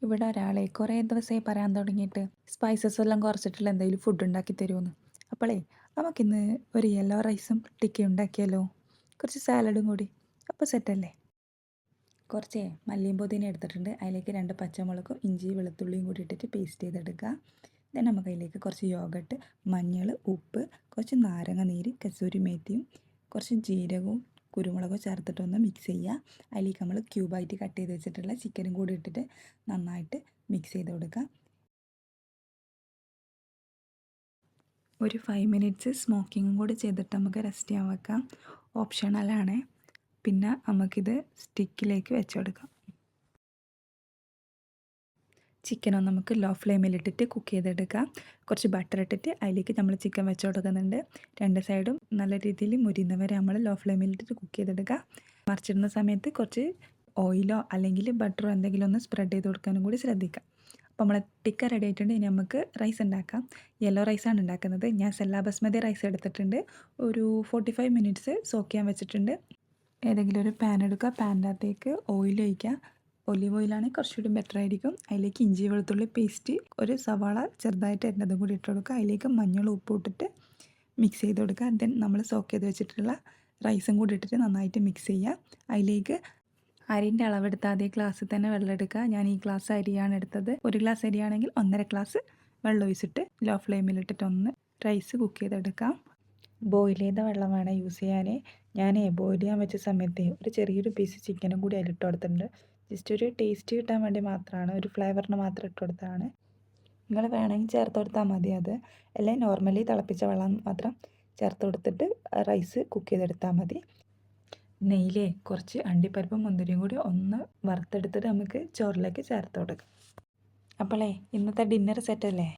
ഇവിടെ ഒരാളെ കുറേ ദിവസമായി പറയാൻ തുടങ്ങിയിട്ട് സ്പൈസസ് എല്ലാം കുറച്ചിട്ടുള്ള എന്തെങ്കിലും ഫുഡ് ഉണ്ടാക്കി തരുമെന്ന്. അപ്പോളേ നമുക്കിന്ന് ഒരു യെല്ലോ റൈസും ടിക്കി ഉണ്ടാക്കിയാലോ? കുറച്ച് സാലഡും കൂടി. അപ്പോൾ സെറ്റല്ലേ? കുറച്ച് മല്ലിയും പുതിന എടുത്തിട്ടുണ്ട്. അതിലേക്ക് 2 പച്ചമുളകും ഇഞ്ചി വെളുത്തുള്ളിയും കൂടി ഇട്ടിട്ട് പേസ്റ്റ് ചെയ്തെടുക്കുക. ദെൻ നമുക്ക് അതിലേക്ക് കുറച്ച് യോഗട്ട്, മഞ്ഞൾ, ഉപ്പ്, കുറച്ച് നാരങ്ങ നീര്, കസൂരി മേത്തിയും കുറച്ച് ജീരകവും കുരുമുളകും ചേർത്തിട്ടൊന്ന് മിക്സ് ചെയ്യുക. അതിലേക്ക് നമ്മൾ ക്യൂബായിട്ട് കട്ട് ചെയ്ത് വെച്ചിട്ടുള്ള ചിക്കനും കൂടി ഇട്ടിട്ട് നന്നായിട്ട് മിക്സ് ചെയ്ത് കൊടുക്കുക. ഒരു 5 മിനിറ്റ്സ് സ്മോക്കിങ്ങും കൂടി ചെയ്തിട്ട് നമുക്ക് റെസ്റ്റ് ചെയ്യാൻ വെക്കാം. ഓപ്ഷണലാണ്. പിന്നെ നമുക്കിത് സ്റ്റിക്കിലേക്ക് വെച്ചെടുക്കാം. ചിക്കനൊന്ന് നമുക്ക് ലോ ഫ്ലെയിമിലിട്ടിട്ട് കുക്ക് ചെയ്തെടുക്കാം. കുറച്ച് ബട്ടർ ഇട്ടിട്ട് അതിലേക്ക് നമ്മൾ ചിക്കൻ വെച്ച് കൊടുക്കുന്നുണ്ട്. 2 സൈഡും നല്ല രീതിയിൽ മുരിയുന്നവരെ നമ്മൾ ലോ ഫ്ലെയിമിലിട്ടിട്ട് കുക്ക് ചെയ്തെടുക്കുക. മറിച്ചിടുന്ന സമയത്ത് കുറച്ച് ഓയിലോ അല്ലെങ്കിൽ ബട്ടറോ എന്തെങ്കിലും ഒന്ന് സ്പ്രെഡ് ചെയ്ത് കൊടുക്കാനും കൂടി ശ്രദ്ധിക്കാം. അപ്പോൾ നമ്മൾ ടിക്ക റെഡി ആയിട്ടുണ്ട്. ഇനി നമുക്ക് റൈസ് ഉണ്ടാക്കാം. യെല്ലോ റൈസാണ് ഉണ്ടാക്കുന്നത്. ഞാൻ സെല്ല ബസ്മതി റൈസ് എടുത്തിട്ടുണ്ട്. ഒരു 45 മിനിറ്റ്സ് സോക്ക് ചെയ്യാൻ വെച്ചിട്ടുണ്ട്. ഏതെങ്കിലും ഒരു പാൻ എടുക്കുക. പാനിൻ്റെ അകത്തേക്ക് ഓയിൽ ഒഴിക്കുക. ഒലിവ് ഓയിലാണെങ്കിൽ കുറച്ചുകൂടി ബെറ്റർ ആയിരിക്കും. അതിലേക്ക് ഇഞ്ചി വെളുത്തുള്ളി പേസ്റ്റ്, ഒരു സവാള ചെറുതായിട്ട് അരിഞ്ഞതും കൂടി ഇട്ട് കൊടുക്കുക. അതിലേക്ക് മഞ്ഞളും ഉപ്പും ഇട്ടിട്ട് മിക്സ് ചെയ്ത് കൊടുക്കുക. ദെൻ നമ്മൾ സോക്ക് ചെയ്ത് വെച്ചിട്ടുള്ള റൈസും കൂടി ഇട്ടിട്ട് നന്നായിട്ട് മിക്സ് ചെയ്യുക. അതിലേക്ക് അരിൻ്റെ അളവെടുത്ത് അതേ ഗ്ലാസ്സിൽ തന്നെ വെള്ളം എടുക്കുക. ഞാൻ ഈ ഗ്ലാസ് അരിയാണ് എടുത്തത്. 1 ഗ്ലാസ് അരിയാണെങ്കിൽ 1.5 ഗ്ലാസ് വെള്ളം ഒഴിച്ചിട്ട് ലോ ഫ്ലെയിമിലിട്ടിട്ട് ഒന്ന് റൈസ് കുക്ക് ചെയ്തെടുക്കാം. ബോയിൽ ചെയ്ത വെള്ളം വേണം യൂസ് ചെയ്യാൻ. ഞാൻ ബോയിൽ ചെയ്യാൻ വെച്ച സമയത്ത് ഒരു ചെറിയൊരു പീസ് ചിക്കനും കൂടി അതിലിട്ട് കൊടുത്തിട്ടുണ്ട്. ജസ്റ്റ് ഒരു ടേസ്റ്റ് കിട്ടാൻ വേണ്ടി മാത്രമാണ്, ഒരു ഫ്ലേവറിന് മാത്രം ഇട്ട് കൊടുത്തതാണ്. നിങ്ങൾ വേണമെങ്കിൽ ചേർത്ത് കൊടുത്താൽ മതി. അത് അല്ലെങ്കിൽ നോർമലി തിളപ്പിച്ച വെള്ളം മാത്രം ചേർത്ത് കൊടുത്തിട്ട് റൈസ് കുക്ക് ചെയ്തെടുത്താൽ മതി. നെയ്യിൽ കുറച്ച് അണ്ടിപ്പരിപ്പും മുന്തിരിയും കൂടി ഒന്ന് വറുത്തെടുത്തിട്ട് നമുക്ക് ചോറിലേക്ക് ചേർത്ത് കൊടുക്കാം. അപ്പോളേ ഇന്നത്തെ ഡിന്നർ സെറ്റല്ലേ?